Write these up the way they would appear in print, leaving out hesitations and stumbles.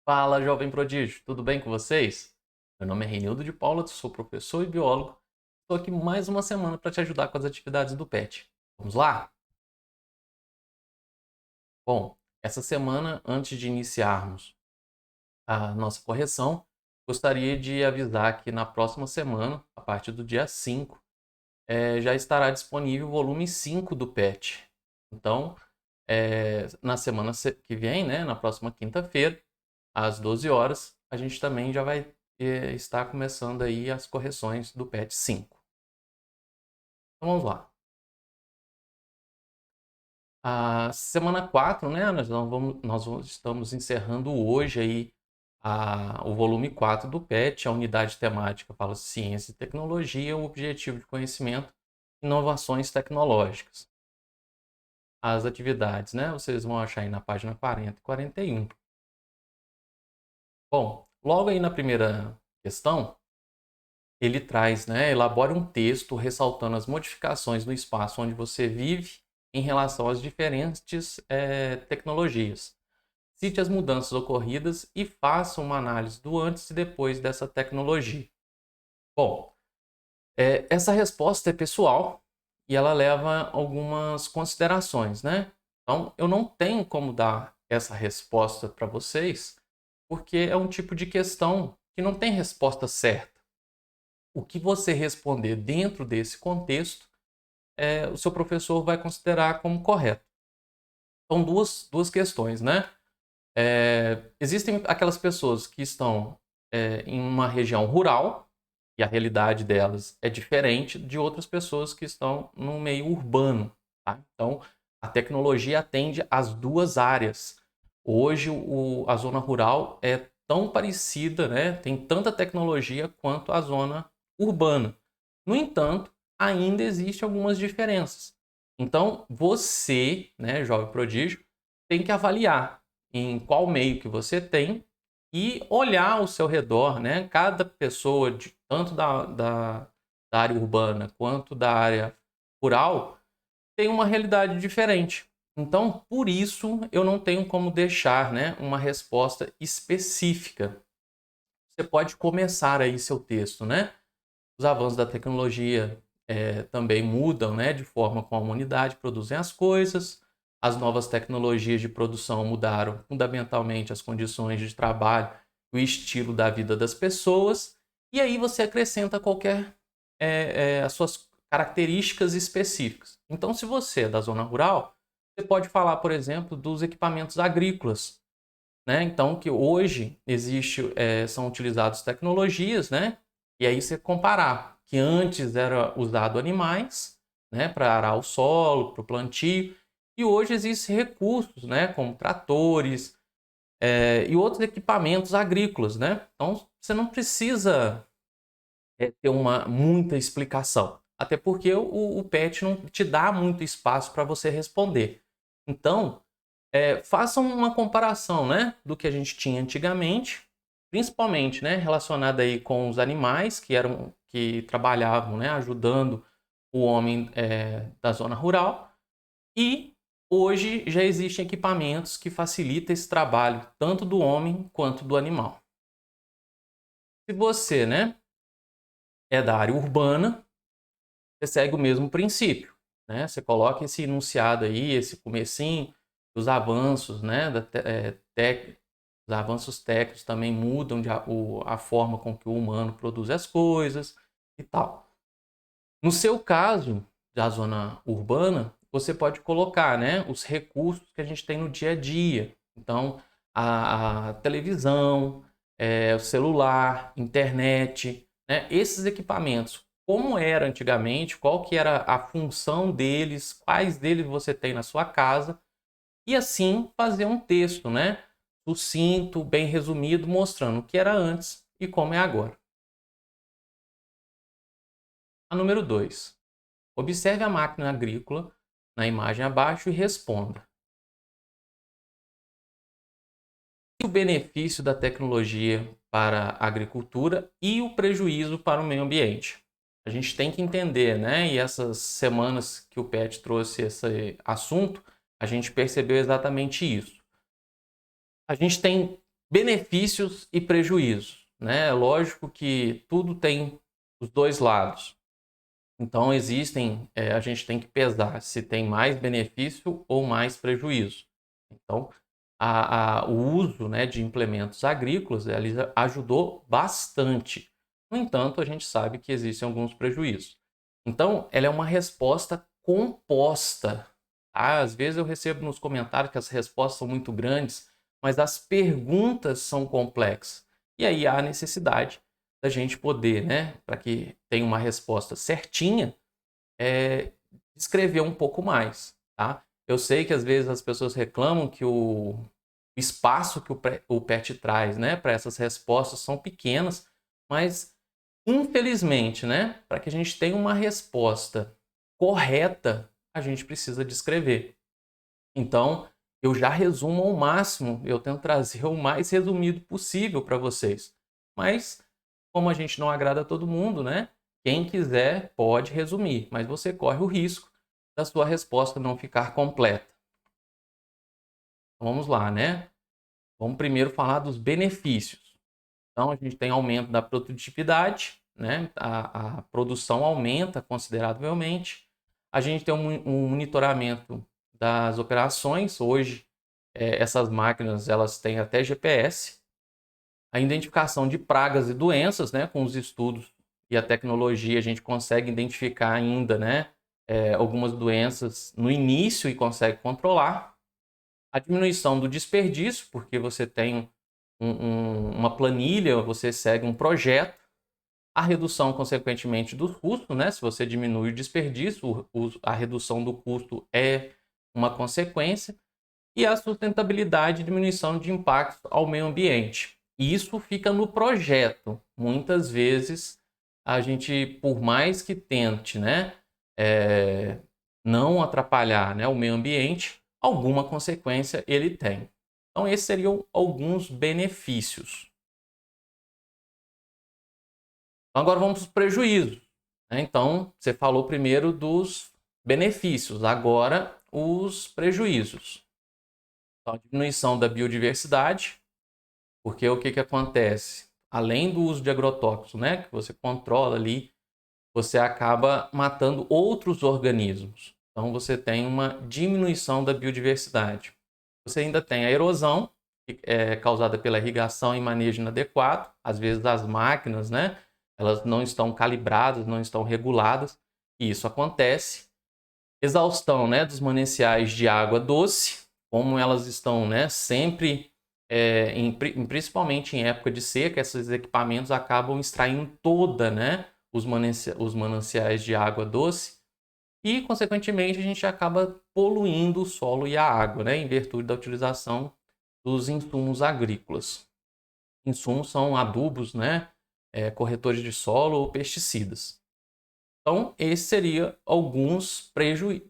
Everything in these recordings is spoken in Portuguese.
Fala, jovem prodígio, tudo bem com vocês? Meu nome é Reinildo de Paula, sou professor e biólogo. Estou aqui mais uma semana para te ajudar com as atividades do PET. Vamos lá? Bom, essa semana, antes de iniciarmos a nossa correção, gostaria de avisar que na próxima semana, a partir do dia 5, já estará disponível o volume 5 do PET. Então, na semana que vem, né, na próxima quinta-feira, às 12 horas, a gente também já vai estar começando aí as correções do PET 5. Então vamos lá. A semana 4, né, estamos encerrando hoje aí o volume 4 do PET, a unidade temática fala Ciência e Tecnologia, o objetivo de conhecimento, inovações tecnológicas. As atividades, né, vocês vão achar aí na página 40 e 41. Bom, logo aí na primeira questão, ele traz, né, elabore um texto ressaltando as modificações no espaço onde você vive em relação às diferentes tecnologias. Cite as mudanças ocorridas e faça uma análise do antes e depois dessa tecnologia. Bom, essa resposta é pessoal e ela leva algumas considerações, né? Então, eu não tenho como dar essa resposta para vocês, porque é um tipo de questão que não tem resposta certa. O que você responder dentro desse contexto, o seu professor vai considerar como correto. São duas questões, né? Existem aquelas pessoas que estão em uma região rural e a realidade delas é diferente de outras pessoas que estão no meio urbano. Tá? Então, a tecnologia atende às duas áreas. Hoje, a zona rural é tão parecida, né? Tem tanta tecnologia quanto a zona urbana. No entanto, ainda existem algumas diferenças. Então, você, né, jovem prodígio, tem que avaliar em qual meio que você tem e olhar ao seu redor, né? Cada pessoa, tanto da área urbana quanto da área rural, tem uma realidade diferente. Então, por isso, eu não tenho como deixar, né, uma resposta específica. Você pode começar aí seu texto, né? Os avanços da tecnologia também mudam, né, de forma como a humanidade produzem as coisas. As novas tecnologias de produção mudaram fundamentalmente as condições de trabalho, o estilo da vida das pessoas. E aí você acrescenta as suas características específicas. Então, se você é da zona rural, você pode falar, por exemplo, dos equipamentos agrícolas, né? Então, que hoje são utilizadas tecnologias, né? E aí você comparar que antes era usado animais, né, para arar o solo, para o plantio, e hoje existem recursos, né, como tratores, e outros equipamentos agrícolas, né? Então, você não precisa ter muita explicação, até porque o PET não te dá muito espaço para você responder. Então, façam uma comparação, né, do que a gente tinha antigamente, principalmente, né, relacionada aí com os animais que trabalhavam, né, ajudando o homem da zona rural, e hoje já existem equipamentos que facilitam esse trabalho tanto do homem quanto do animal. Se você, né, é da área urbana, você segue o mesmo princípio, né? Você coloca esse enunciado aí, esse comecinho, os avanços, né, os avanços técnicos também mudam a forma com que o humano produz as coisas e tal. No seu caso, da zona urbana, você pode colocar, né, os recursos que a gente tem no dia a dia. Então, a televisão, o celular, internet, né, esses equipamentos. Como era antigamente, qual que era a função deles, quais deles você tem na sua casa, e assim fazer um texto, né, sucinto, bem resumido, mostrando o que era antes e como é agora. A número 2. Observe a máquina agrícola na imagem abaixo e responda: o benefício da tecnologia para a agricultura e o prejuízo para o meio ambiente. A gente tem que entender, né? E essas semanas que o PET trouxe esse assunto, a gente percebeu exatamente isso. A gente tem Benefícios e prejuízos, né? Lógico que tudo tem os dois lados. Então, a gente tem que pesar se tem mais benefício ou mais prejuízo. Então, o uso, né, de implementos agrícolas ele ajudou bastante. No entanto, a gente sabe que existem alguns prejuízos. Então, ela é uma resposta composta. Tá? Às vezes eu recebo nos comentários que as respostas são muito grandes, mas as perguntas são complexas. E aí há a necessidade da gente poder, né, para que tenha uma resposta certinha, escrever um pouco mais, tá? Eu sei que às vezes as pessoas reclamam que o espaço que o PET traz, né, para essas respostas são pequenas, mas infelizmente, né, para que a gente tenha uma resposta correta, a gente precisa de escrever. Então, eu já resumo ao máximo, eu tento trazer o mais resumido possível para vocês. Mas, como a gente não agrada a todo mundo, né? Quem quiser pode resumir, mas você corre o risco da sua resposta não ficar completa. Então, vamos lá, né? Vamos primeiro falar dos benefícios. Então, a gente tem aumento da produtividade, né? A produção aumenta consideravelmente. A gente tem um monitoramento das operações. Hoje, essas máquinas elas têm até GPS. A identificação de pragas e doenças, né? Com os estudos e a tecnologia, a gente consegue identificar ainda, né? Algumas doenças no início e consegue controlar. A diminuição do desperdício, porque você tem uma planilha, você segue um projeto. A redução, consequentemente, dos custos, né? Se você diminui o desperdício, a redução do custo é uma consequência. E a sustentabilidade e diminuição de impacto ao meio ambiente. Isso fica no projeto. Muitas vezes, a gente, por mais que tente, né, não atrapalhar, né, o meio ambiente, alguma consequência ele tem. Então, esses seriam alguns benefícios. Então, agora vamos para os prejuízos. Né? Então, você falou primeiro dos benefícios, agora os prejuízos. Então, a diminuição da biodiversidade, porque o que acontece? Além do uso de agrotóxicos, né, que você controla ali, você acaba matando outros organismos. Então, você tem uma diminuição da biodiversidade. Você ainda tem a erosão, que é causada pela irrigação e manejo inadequado. Às vezes as máquinas, né, elas não estão calibradas, não estão reguladas, e isso acontece. Exaustão, né, dos mananciais de água doce, como elas estão, né, sempre, principalmente em época de seca, esses equipamentos acabam extraindo toda, né, os mananciais de água doce e, consequentemente, a gente acaba poluindo o solo e a água, né, em virtude da utilização dos insumos agrícolas. Insumos são adubos, né, corretores de solo ou pesticidas. Então, esse seria alguns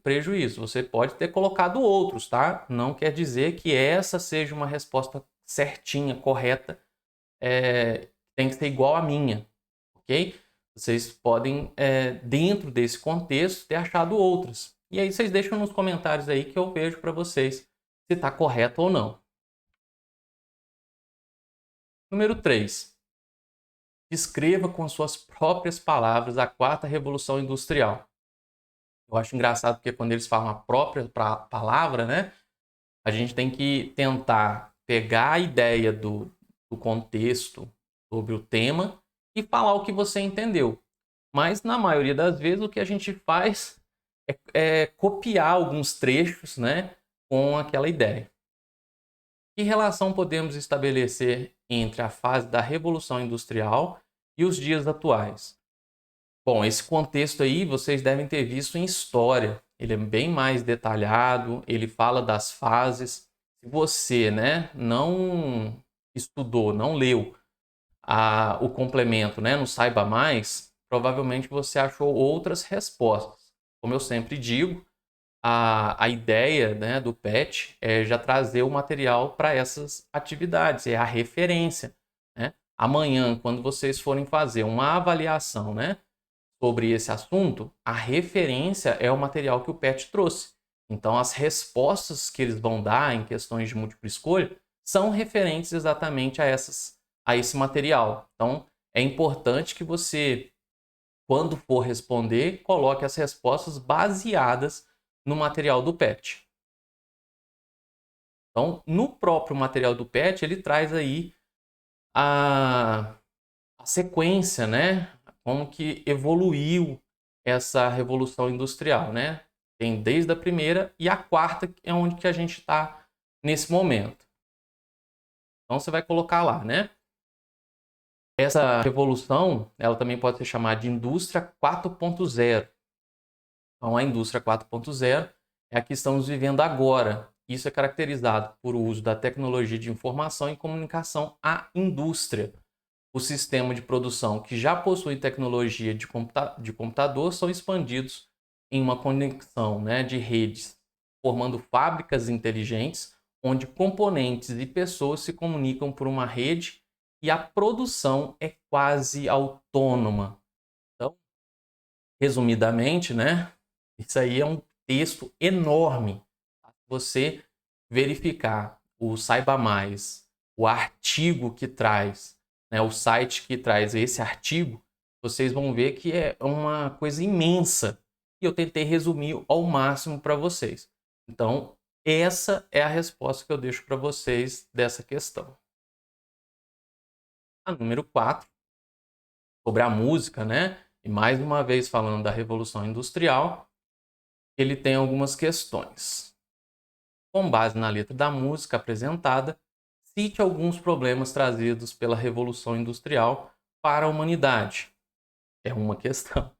prejuízos. Você pode ter colocado outros, tá? Não quer dizer que essa seja uma resposta certinha, correta, tem que ser igual à minha, ok? Vocês podem, dentro desse contexto, ter achado outras. E aí vocês deixam nos comentários aí que eu vejo para vocês se está correto ou não. Número 3. Descreva com suas próprias palavras a quarta revolução industrial. Eu acho engraçado porque quando eles falam a própria palavra, né? A gente tem que tentar pegar a ideia do contexto sobre o tema e falar o que você entendeu. Mas na maioria das vezes o que a gente faz é copiar alguns trechos, né, com aquela ideia. Que relação podemos estabelecer entre a fase da Revolução Industrial e os dias atuais? Bom, esse contexto aí vocês devem ter visto em história. Ele é bem mais detalhado, ele fala das fases. Se você, né, não estudou, não leu o complemento, né, não saiba mais, provavelmente você achou outras respostas. Como eu sempre digo, a ideia, né, do PET é já trazer o material para essas atividades, é a referência. Né? Amanhã, quando vocês forem fazer uma avaliação, né, sobre esse assunto, a referência é o material que o PET trouxe. Então, as respostas que eles vão dar em questões de múltipla escolha são referentes exatamente a esse material. Então, é importante que você, quando for responder, coloque as respostas baseadas no material do PET. Então, no próprio material do PET, ele traz aí a sequência, né? Como que evoluiu essa revolução industrial, né? Tem desde a primeira e a quarta é onde que a gente está nesse momento. Então você vai colocar lá, né? Essa revolução, ela também pode ser chamada de indústria 4.0. Então a indústria 4.0 é a que estamos vivendo agora. Isso é caracterizado por o uso da tecnologia de informação e comunicação à indústria. O sistema de produção que já possui tecnologia de computador são expandidos em uma conexão, né, de redes, formando fábricas inteligentes, onde componentes e pessoas se comunicam por uma rede e a produção é quase autônoma. Então, resumidamente, né, isso aí é um texto enorme. Você verificar o Saiba Mais, o artigo que traz, né, o site que traz esse artigo, vocês vão ver que é uma coisa imensa. E eu tentei resumir ao máximo para vocês. Então, essa é a resposta que eu deixo para vocês dessa questão. A número 4, sobre a música, né? E mais uma vez falando da Revolução Industrial, ele tem algumas questões. Com base na letra da música apresentada, cite alguns problemas trazidos pela Revolução Industrial para a humanidade. É uma questão.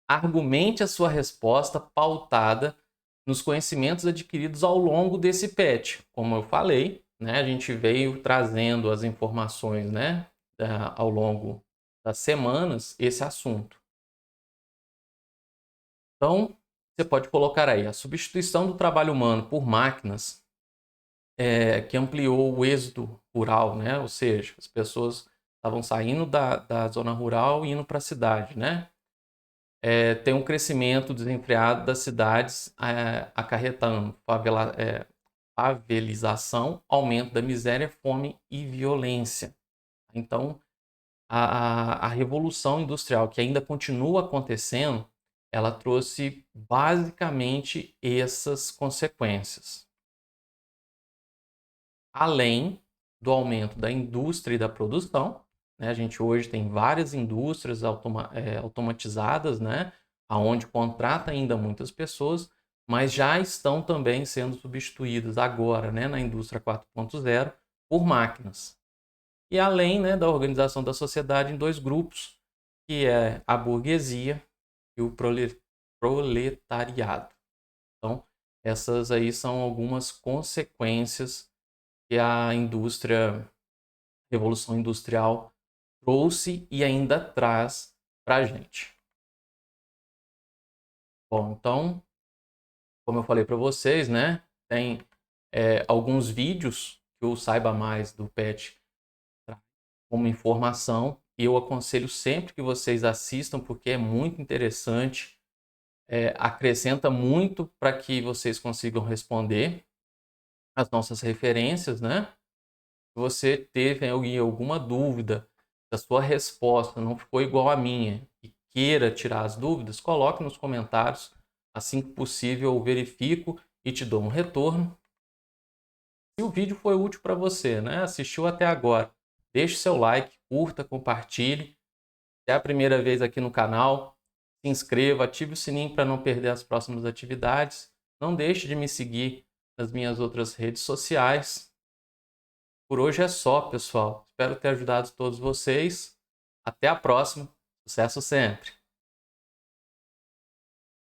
Argumente a sua resposta pautada nos conhecimentos adquiridos ao longo desse PET. Como eu falei, né, a gente veio trazendo as informações, né, ao longo das semanas, esse assunto. Então, você pode colocar aí a substituição do trabalho humano por máquinas que ampliou o êxodo rural, né? Ou seja, as pessoas estavam saindo da zona rural e indo para a cidade, né? Tem um crescimento desenfreado das cidades, acarretando favelização, aumento da miséria, fome e violência. Então, a revolução industrial, que ainda continua acontecendo, ela trouxe basicamente essas consequências. Além do aumento da indústria e da produção, né? A gente hoje tem várias indústrias automatizadas, né? Onde contrata ainda muitas pessoas, mas já estão também sendo substituídas agora, né? Na indústria 4.0 por máquinas. E além, né, da organização da sociedade em dois grupos, que é a burguesia e o proletariado. Então, essas aí são algumas consequências que a Revolução Industrial trouxe e ainda traz para a gente. Bom, então, como eu falei para vocês, né, tem alguns vídeos que o Saiba Mais do PET traz como informação e eu aconselho sempre que vocês assistam porque é muito interessante, acrescenta muito para que vocês consigam responder as nossas referências, né? Se você teve alguma dúvida, se a sua resposta não ficou igual à minha e queira tirar as dúvidas, coloque nos comentários. Assim que possível, eu verifico e te dou um retorno. Se o vídeo foi útil para você, né? Assistiu até agora, deixe seu like, curta, compartilhe. Se é a primeira vez aqui no canal, se inscreva, ative o sininho para não perder as próximas atividades. Não deixe de me seguir nas minhas outras redes sociais. Por hoje é só, pessoal. Espero ter ajudado todos vocês. Até a próxima. Sucesso sempre!